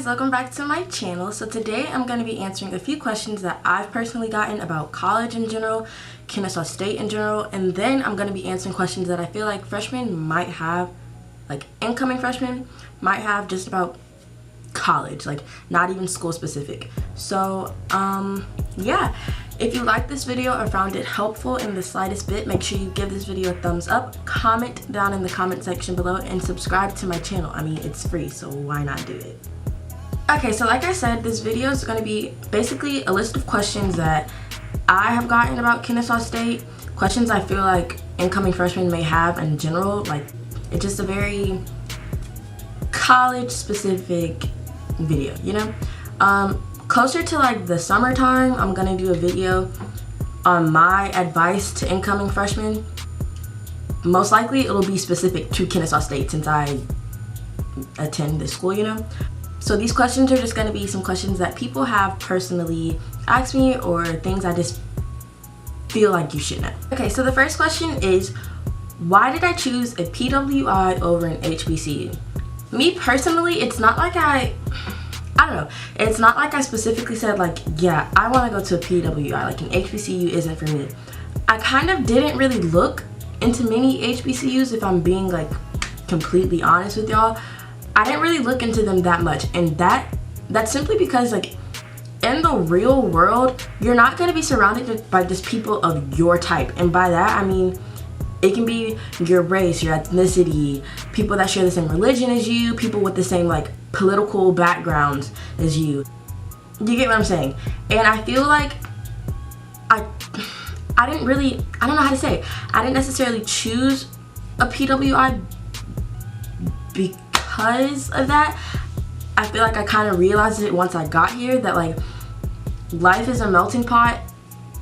welcome back to my channel. So today I'm going to be answering a few questions that I've personally gotten about college in general, Kennesaw State in general, and then I'm going to be answering questions that I feel like freshmen might have, like incoming freshmen might have just about college, like not even school specific. So yeah, if you like this video or found it helpful in the slightest bit, make sure you give this video a thumbs up, comment down in the comment section below, and subscribe to my channel. I mean, it's free, so why not do it? Okay, so like I said, this video is going to be basically a list of questions that I have gotten about Kennesaw State, questions I feel like incoming freshmen may have in general. Like, it's just a very college specific video, you know? Closer to like the summertime, I'm gonna do a video on my advice to incoming freshmen. Most likely it'll be specific to Kennesaw State since I attend this school, you know? So these questions are just gonna be some questions that people have personally asked me or things I just feel like you should know. Okay, so the first question is, why did I choose a PWI over an HBCU? Me personally, it's not like I don't know, it's not like I specifically said like, yeah, I want to go to a PWI, like an HBCU isn't for me. I kind of didn't really look into many HBCUs, if I'm being like completely honest with y'all. I didn't really look into them that much, and that's simply because like in the real world, you're not going to be surrounded by just people of your type, and by that I mean it can be your race, your ethnicity, people that share the same religion as you, people with the same like political backgrounds as you. You get what I'm saying? And I feel like I don't know how to say it. I didn't necessarily choose a PWI because of that. I feel like I kind of realized it once I got here that like life is a melting pot,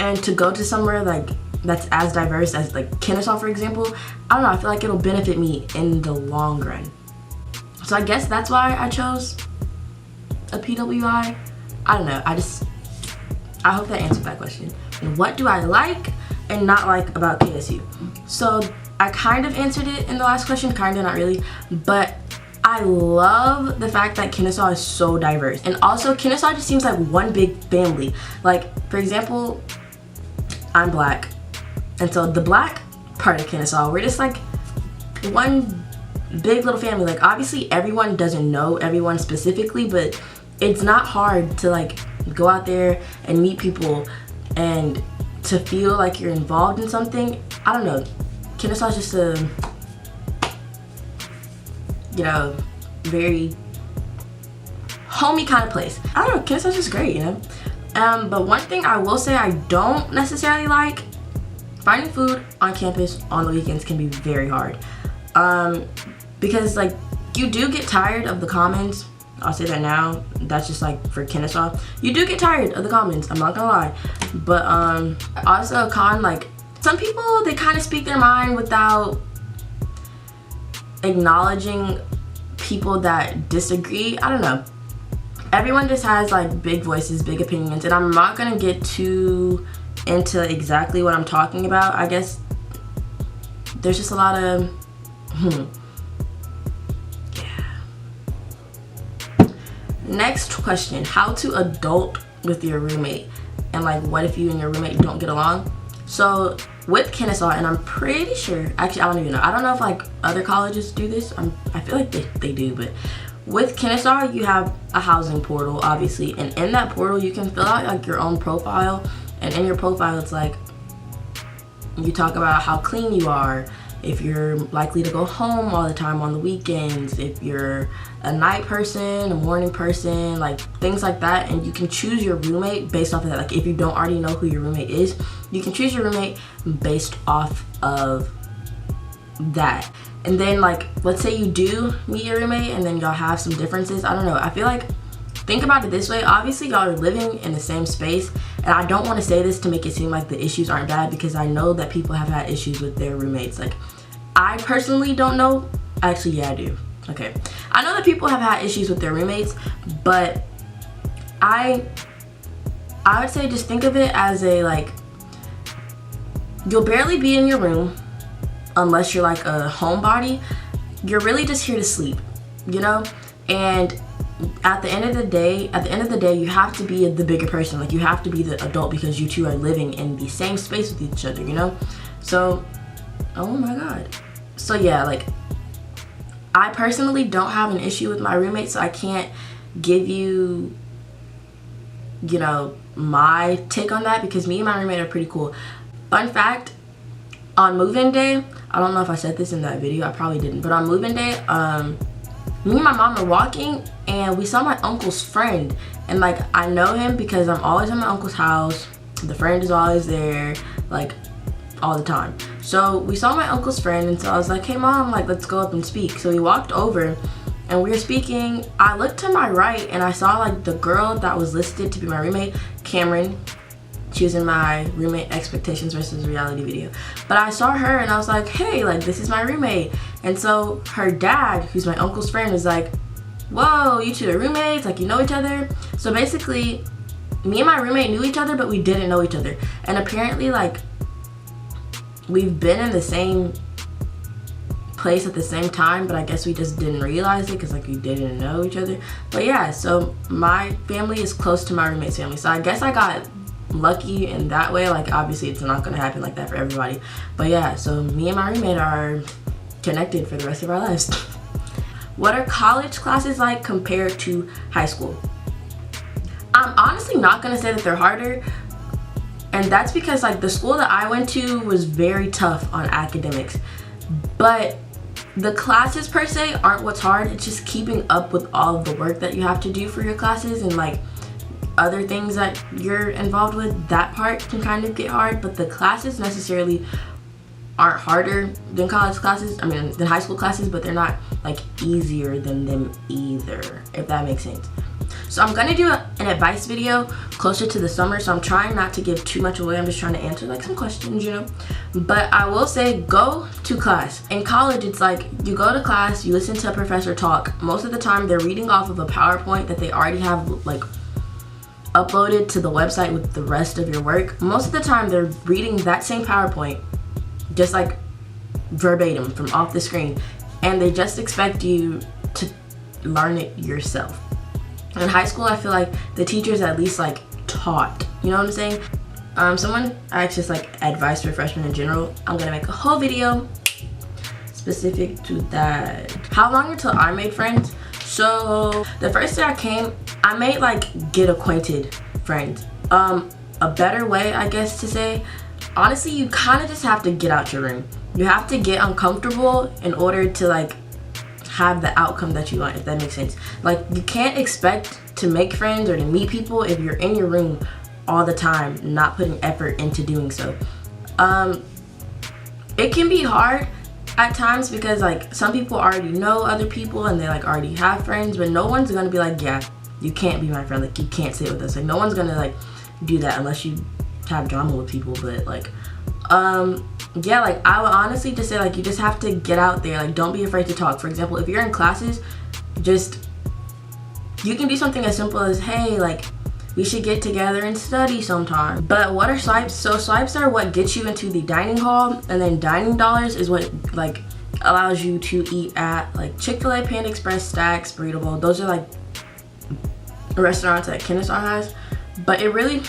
and to go to somewhere like that's as diverse as like Kennesaw, for example, I don't know, I feel like it'll benefit me in the long run. So I guess that's why I chose a PWI. I don't know, I hope that answered that question. And what do I like and not like about KSU? So I kind of answered it in the last question, kind of, not really, but I love the fact that Kennesaw is so diverse. And also Kennesaw just seems like one big family. Like, for example, I'm black. And so the black part of Kennesaw, we're just like one big little family. Like, obviously everyone doesn't know everyone specifically, but it's not hard to like go out there and meet people and to feel like you're involved in something. I don't know, Kennesaw is just a, you know, very homey kind of place. I don't know, Kennesaw's just great, you know? But one thing I will say I don't necessarily like, finding food on campus on the weekends can be very hard. Because like you do get tired of the commons. I'll say that now. That's just like for Kennesaw. You do get tired of the commons, I'm not gonna lie. But also a con, like some people, they kind of speak their mind without acknowledging people that disagree. I don't know. Everyone just has like big voices, big opinions, and I'm not gonna get too into exactly what I'm talking about. I guess there's just a lot of yeah. Next question, how to adult with your roommate, and like what if you and your roommate don't get along? So with Kennesaw, and I'm pretty sure, actually I don't even know, I don't know if like other colleges do this, I feel like they do, but with Kennesaw you have a housing portal, obviously, and in that portal you can fill out like your own profile. And in your profile, it's like, you talk about how clean you are, if you're likely to go home all the time on the weekends, if you're a night person, a morning person, like things like that. And you can choose your roommate based off of that. Like if you don't already know who your roommate is, you can choose your roommate based off of that. And then like, let's say you do meet your roommate and then y'all have some differences. I don't know, I feel like, think about it this way, obviously y'all are living in the same space, and I don't want to say this to make it seem like the issues aren't bad, because I know that people have had issues with their roommates. Like, I personally don't know, actually yeah I do, okay. I know that people have had issues with their roommates, but I would say just think of it as a like, you'll barely be in your room unless you're like a homebody. You're really just here to sleep, you know? And at the end of the day, you have to be the bigger person. Like, you have to be the adult because you two are living in the same space with each other, you know? So, oh my God. So yeah, like, I personally don't have an issue with my roommate, so I can't give you, you know, my take on that, because me and my roommate are pretty cool. Fun fact, on move-in day, I don't know if I said this in that video, I probably didn't, but on move-in day, me and my mom are walking and we saw my uncle's friend, and like, I know him because I'm always at my uncle's house. The friend is always there, like, all the time. So we saw my uncle's friend, and so I was like, hey mom, like, let's go up and speak. So we walked over and we were speaking. I looked to my right and I saw like the girl that was listed to be my roommate, Cameron. She was in my roommate expectations versus reality video. But I saw her and I was like, hey, like, this is my roommate. And so her dad, who's my uncle's friend, was like, whoa, you two are roommates, like, you know each other? So basically, me and my roommate knew each other, but we didn't know each other. And apparently, like, we've been in the same place at the same time, but I guess we just didn't realize it because, like, we didn't know each other. But yeah, so my family is close to my roommate's family. So I guess I got lucky in that way. Like, obviously it's not gonna happen like that for everybody, but yeah, so me and my roommate are connected for the rest of our lives. What are college classes like compared to high school? I'm honestly not gonna say that they're harder, and that's because, like, the school that I went to was very tough on academics, but the classes per se aren't what's hard. It's just keeping up with all of the work that you have to do for your classes and like other things that you're involved with. That part can kind of get hard, but the classes necessarily aren't harder than college classes, I mean than high school classes, but they're not like easier than them either, if that makes sense. So I'm gonna do an advice video closer to the summer, so I'm trying not to give too much away. I'm just trying to answer like some questions, you know. But I will say, go to class. In college, it's like you go to class, you listen to a professor talk. Most of the time they're reading off of a PowerPoint that they already have like uploaded to the website with the rest of your work. Most of the time they're reading that same PowerPoint just like verbatim from off the screen, and they just expect you to learn it yourself. In high school, I feel like the teachers at least like taught, you know what I'm saying? Someone asked just like advice for freshmen in general. I'm gonna make a whole video specific to that. How long until I made friends? So the first day I came, I made like get acquainted friends. A better way, I guess to say, honestly, you kind of just have to get out your room. You have to get uncomfortable in order to like have the outcome that you want, if that makes sense. Like, you can't expect to make friends or to meet people if you're in your room all the time, not putting effort into doing so. It can be hard at times because like some people already know other people and they like already have friends, but no one's gonna be like, yeah, you can't be my friend, like you can't sit with us. Like, no one's gonna like do that unless you have drama with people. But like yeah, like I would honestly just say like you just have to get out there. Like, don't be afraid to talk. For example, if you're in classes, just you can do something as simple as, hey, like we should get together and study sometime. But what are swipes? So swipes are what gets you into the dining hall, and then dining dollars is what like allows you to eat at like Chick-fil-A, Panda Express, Stacks, Burrito Bowl. Those are like restaurants that Kennesaw has. But it really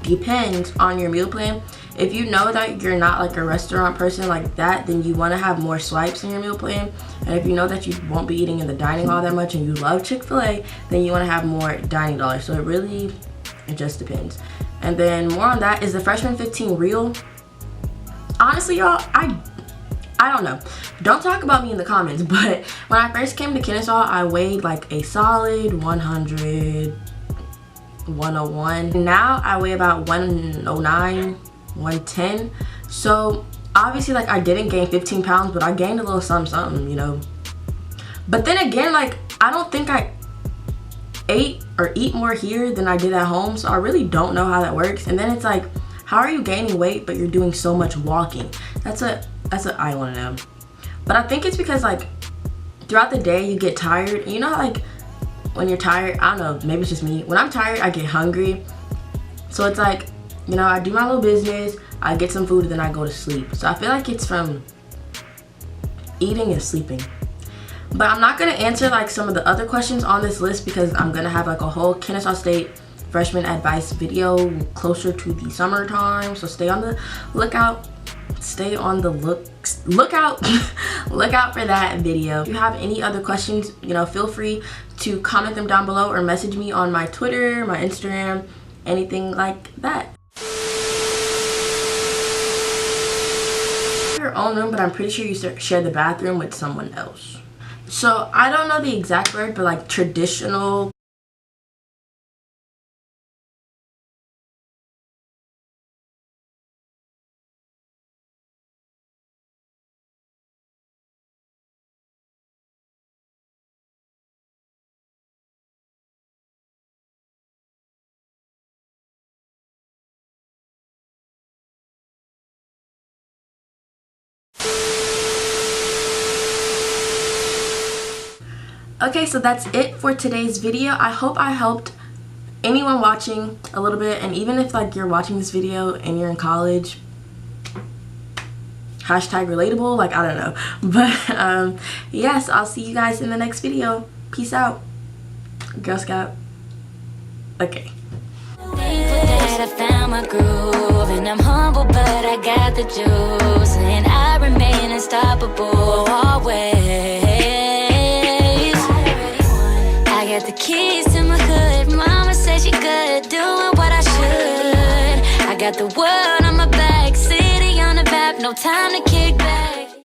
depends on your meal plan. If you know that you're not like a restaurant person like that, then you want to have more swipes in your meal plan. And if you know that you won't be eating in the dining hall that much and you love Chick-fil-A, then you want to have more dining dollars. So it just depends. And then more on that, is the freshman 15 real? Honestly, y'all, I don't know. Don't talk about me in the comments, but when I first came to Kennesaw, I weighed like a solid 100, 101. Now I weigh about 109, 110. So obviously like I didn't gain 15 pounds, but I gained a little something, you know. But then again, like I don't think I ate or eat more here than I did at home, so I really don't know how that works. And then it's like, how are you gaining weight but you're doing so much walking? That's what I want to know. But I think it's because like throughout the day you get tired. You know, like when you're tired, I don't know, maybe it's just me, when I'm tired I get hungry. So it's like, you know, I do my little business, I get some food, and then I go to sleep. So I feel like it's from eating and sleeping. But I'm not gonna answer like some of the other questions on this list because I'm gonna have like a whole Kennesaw State freshman advice video closer to the summertime. So stay on the lookout. Stay on the lookout look out for that video. If you have any other questions, you know, feel free to comment them down below or message me on my Twitter, my Instagram, anything like that. Your own room, but I'm pretty sure you share the bathroom with someone else. So I don't know the exact word, but like traditional. Okay, so that's it for today's video. I hope I helped anyone watching a little bit, and even if like you're watching this video and you're in college, hashtag relatable, like I don't know. But yes, I'll see you guys in the next video. Peace out, Girl Scout. Okay. I found my groove and I'm humble, but I got the juice and I remain unstoppable always. I got the keys to my hood. Mama said she good, doing what I should. I got the world on my back, city on the map, no time to kick back.